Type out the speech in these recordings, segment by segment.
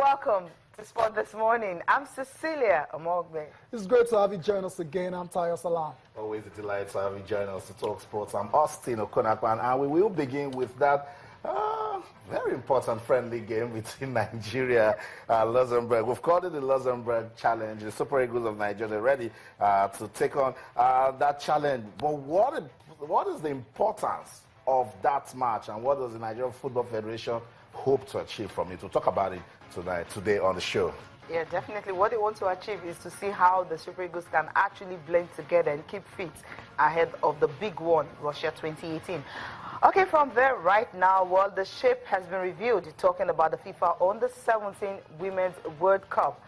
welcome to Sport This Morning. I'm Cecilia Omogbe. It's great to have you join us again. I'm Tayo Salam. Always a delight to have you join us to talk sports. I'm Austin Okonakwan, and we will begin with that very important friendly game between Nigeria and Luxembourg. We've called it the Luxembourg Challenge. The Super Eagles of Nigeria are ready to take on that challenge. But what is the importance of that match, and what does the Nigerian Football Federation hope to achieve from it? We'll talk about it today on the show. Yeah, definitely. What they want to achieve is to see how the Super Eagles can actually blend together and keep fit ahead of the big one, Russia 2018. Okay, from there right now, well, the shape has been revealed, talking about the FIFA Under-17 Women's World Cup.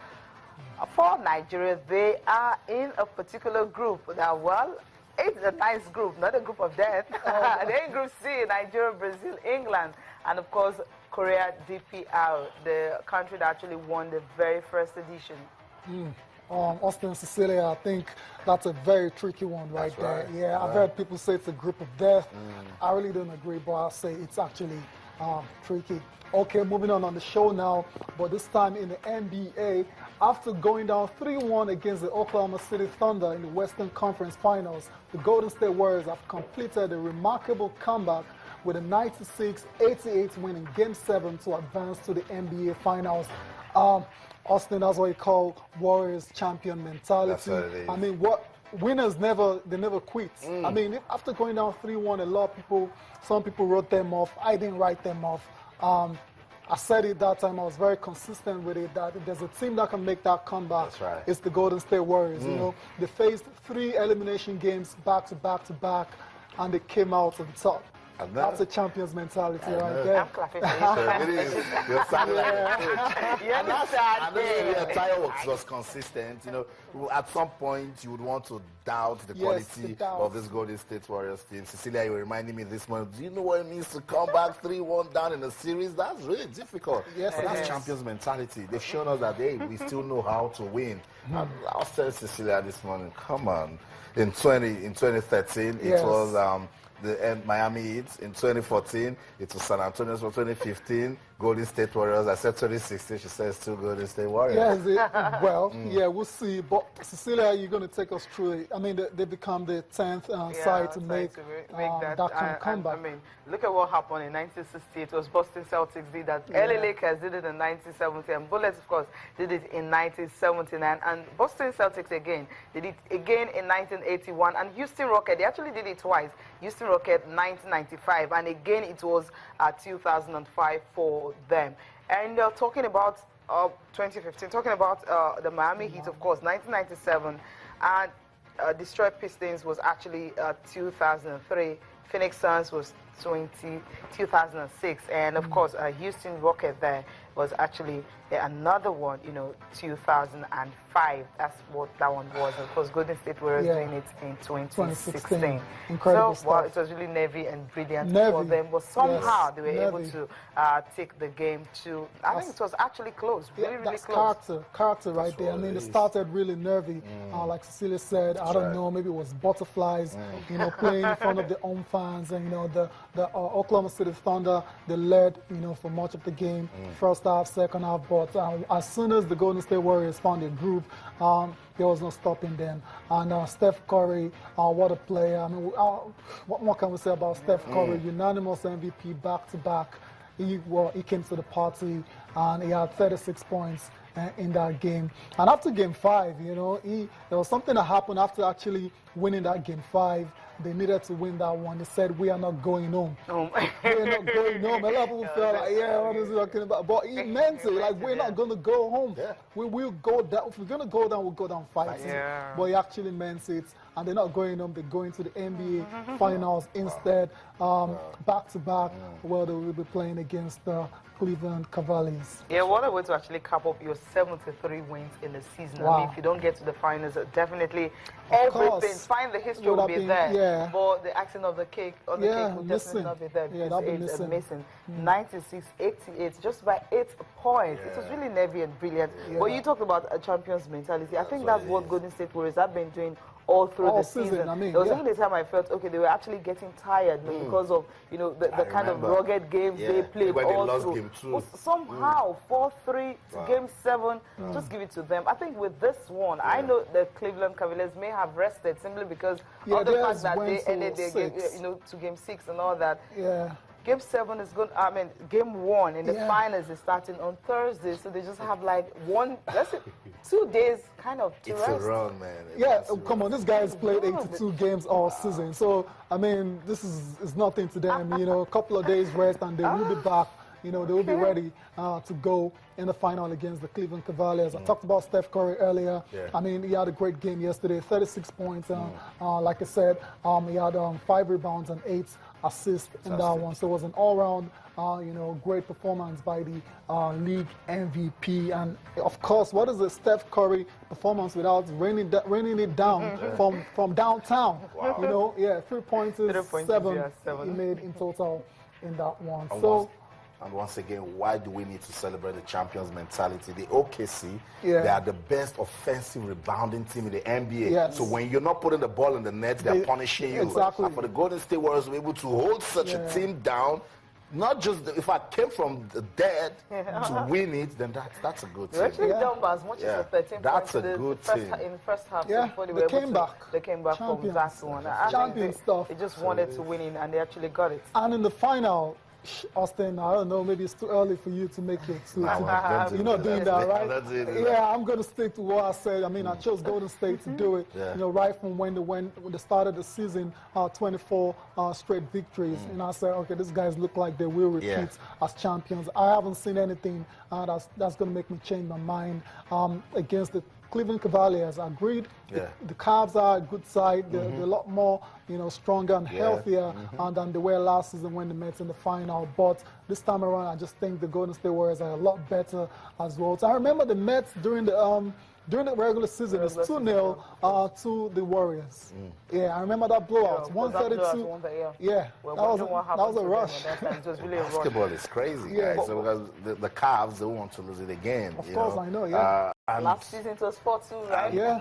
For Nigeria, they are in a particular group that, well, it's a nice group, not a group of death. They're in Group C, Nigeria, Brazil, England, and of course, Korea DPR, the country that actually won the very first edition. Austin, Cecilia, I think that's a very tricky one right there. Yeah, I've heard people say it's a group of death. I really don't agree, but I'll say it's actually tricky. Okay, moving on the show now, but this time in the NBA, after going down 3-1 against the Oklahoma City Thunder in the Western Conference Finals, the Golden State Warriors have completed a remarkable comeback with a 96-88 win in Game 7 to advance to the NBA Finals. Austin, that's what you call Warriors champion mentality. That's what it is. I mean, winners never quit. I mean, after going down 3-1, some people wrote them off. I didn't write them off. I said it that time. I was very consistent with it, that if there's a team that can make that comeback, that's right, it's the Golden State Warriors. You know, they faced 3 elimination games back to back, and they came out on top. That's a champion's mentality right there. I'm clapping for you. It is. You're sounding like a coach. And that's Tayo was consistent. You know, at some point you would want to doubt the quality of this Golden State Warriors team. Cecilia, you were reminding me this morning. Do you know what it means to come back 3-1 down in a series? That's really difficult. Yes, but that's champions mentality. They've shown us that we still know how to win. And I was telling Cecilia this morning, come on. In 2013, it was the Miami Heat. In 2014, it was San Antonio. For 2015, Golden State Warriors. I said 2016, she says two Golden State Warriors. Yes, yeah, we'll see. But Cecilia, you're going to take us through it. I mean, they become the 10th side to make that kind of comeback. I mean, look at what happened in 1960. It was Boston Celtics did that. LA Lakers did it in 1970, and Bullets, of course, did it in 1979. And Boston Celtics again did it again in 1981. And Houston Rockets, they actually did it twice. Houston Rockets 1995, and again it was 2005 for them. And talking about 2015, talking about the Miami Heat, of course, 1997, and Detroit Pistons was actually 2003. Phoenix Suns was 2006, and of course Houston Rockets there was actually another one, 2005. That's what that one was. Of course, Golden State Warriors doing it in 2016. Incredible so, stuff. well, it was really nervy and brilliant for them, but somehow they were able to take the game to, I think it was actually close, really close. Character right there. I mean, it started really nervy. Like Cecilia said, I don't know, maybe it was butterflies, playing in front of the home fans, and, the Oklahoma City Thunder, they led, for much of the game, first half, second half, but as soon as the Golden State Warriors found a groove, there was no stopping them. And Steph Curry, what a player. I mean, what more can we say about Steph Curry? Unanimous MVP back-to-back. He came to the party, and he had 36 points in that game. And after Game 5, there was something that happened after actually winning that Game 5. They needed to win that one. They said, we are not going home. We're not going home. A lot of people felt like, what is he talking about? But he meant it, like, we're not going to go home. We will go down. If we're going to go down, we'll go down fighting. But he actually meant it. And they're not going home. They're going to the NBA Finals instead, back-to-back, where they will be playing against the Cleveland Cavaliers. Yeah, what a way to actually cap up your 73 wins in the season. Wow. I mean, if you don't get to the finals, definitely everything, find the history will be there. But the icing of the cake, cake will definitely not be there. It's missing. 96-88, just by 8 points. It was really nervy and brilliant. But you talked about a champion's mentality. I think that's what Golden State Warriors have been doing all through All the season, season. I mean, there was yeah. even the time I felt, okay, they were actually getting tired because of, the kind of remember. rugged games they played When they all lost through. game 2. Well, somehow, 4-3 to game 7, just give it to them. I think with this one, I know the Cleveland Cavaliers may have rested simply because of the fact that they ended their game, to game 6 and all that. Yeah. Game 7 is good. I mean, game 1 in the finals is starting on Thursday, so they just have like 2 days kind of to It's rest. a run, man. Yeah, come on, this guy's played 82 games all season. So, I mean, this is nothing to them. A couple of days rest and they will be back. They will be ready to go in the final against the Cleveland Cavaliers. I talked about Steph Curry earlier. Yeah. I mean, he had a great game yesterday, 36 points. Like I said, he had 5 rebounds and 8 assists in that one. So it was an all-round, great performance by the league MVP. And of course, what is a Steph Curry performance without raining it down from downtown? Wow. 3 points, 7 he made in total in that one. And once again, why do we need to celebrate the champions mentality? The OKC, Yeah. they are the best offensive rebounding team in the NBA. Yes. So when you're not putting the ball in the net, they're punishing you. Exactly. And for the Golden State Warriors to be able to hold such a team down, not just if I came from the dead to win it, then that's a good They team. actually down by as much as 13 That's points a in good the team. in the first half. Yeah, before they were able came back. They came back from Champions. that one. I think Champion stuff. They just wanted to win it, and they actually got it. And in the final, Austin, I don't know, maybe it's too early for you to make your two. You're not doing that, right? Yeah, I'm going to stick to what I said. I mean, I chose Golden State to do it, right from when they started the season, 24 straight victories. And I said, okay, these guys look like they will repeat as champions. I haven't seen anything that's going to make me change my mind against the Cleveland Cavaliers. Agreed. The Cavs are a good side. They're a lot more, stronger and healthier than they were last season when they met in the final. But this time around, I just think the Golden State Warriors are a lot better as well. So I remember the Mets during the regular season, it's 2-0 to the Warriors. Yeah, I remember that blowout. 132. Yeah, Well, that was a rush. It was really a rush. Basketball is crazy, guys. So because the Cavs, they want to lose it again. Of course, I know, yeah. Last season it was 4-2, right? Yeah.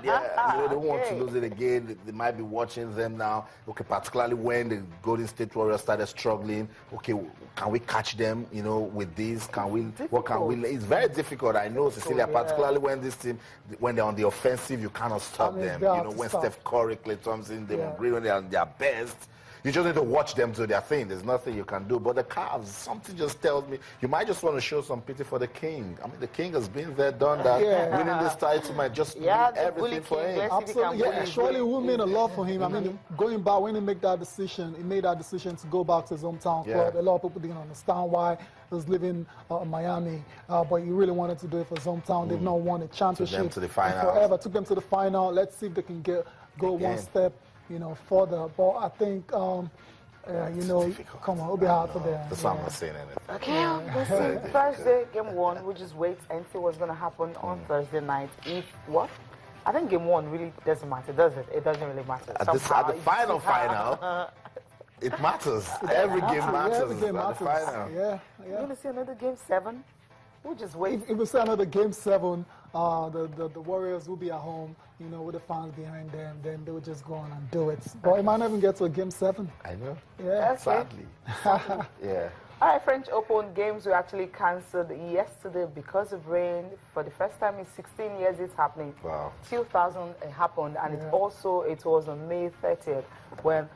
They want to lose it again. They might be watching them now. Okay, particularly when the Golden State Warriors started struggling. Okay, can we catch them? With this, can we? What can we? It's very difficult. I know, Cecilia. Particularly when this team, when they're on the offensive, you cannot stop them. When Steph Curry, Klay Thompson, they will when they're on their best. You just need to watch them do their thing. There's nothing you can do. But the Cavs, something just tells me you might just want to show some pity for the King. I mean, the King has been there, done that. Winning this title might just mean everything for him. Absolutely. Yeah, surely it will mean a lot for him. I mean, going back, when he made that decision to go back to his hometown club. A lot of people didn't understand why he was living in Miami. But he really wanted to do it for his hometown. They've not won a championship Took them to the final. forever. Took them to the final. Let's see if they can go one step further. But I think, come on, it'll be hard for them. That's why I'm not saying anything. Okay, listen, Thursday, game 1, we'll just wait and see what's going to happen on Thursday night. I think game 1 really doesn't matter, does it? It doesn't really matter. At the final, it matters. Every game matters. Every game matters. The final. Yeah. You're going to see another game 7? We'll just wait. If we see another game 7, the Warriors will be at home, with the fans behind them. Then they will just go on and do it. But it might not even get to a game 7. I know. Yeah. Sadly. Yeah. All right, French Open games were actually cancelled yesterday because of rain. For the first time in 16 years, it's happening. Wow. 2000 it happened, and it was on May 30th when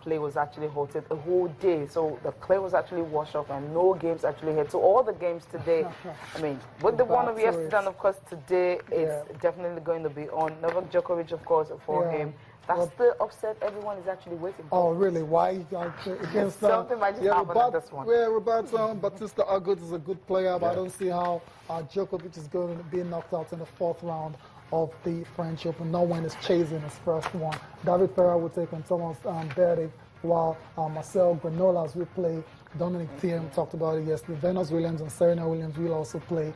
play was actually halted a whole day. So the clay was actually washed off, and no games actually had. So all the games today, I mean, with the one of yesterday, and of course today, it's definitely going to be on. Novak Djokovic, of course, for him. That's the upset everyone is actually waiting for. Oh, really? Why? Against something might just happen at this one. Yeah, Roberto Bautista Agut is a good player, but I don't see how Djokovic is going to be knocked out in the 4th round of the French Open. No one is chasing his first one. David Ferrer will take on Thomas Berdych, while Marcel Granollers will play. Dominic Thiem talked about it yesterday. Venus Williams and Serena Williams will also play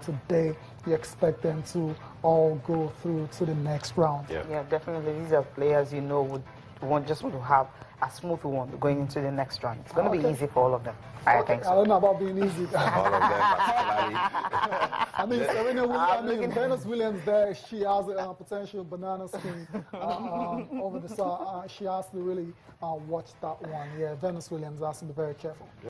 today. You expect them to all go through to the next round. Yeah, definitely. These are players would just want to have a smooth one going into the next round. It's going to be easy for all of them. I think so. I don't know about being easy. All of them, particularly. I mean, Serena Williams, Venus Williams there, she has a potential banana skin over the side. She has to really watch that one. Yeah, Venus Williams has to be very careful.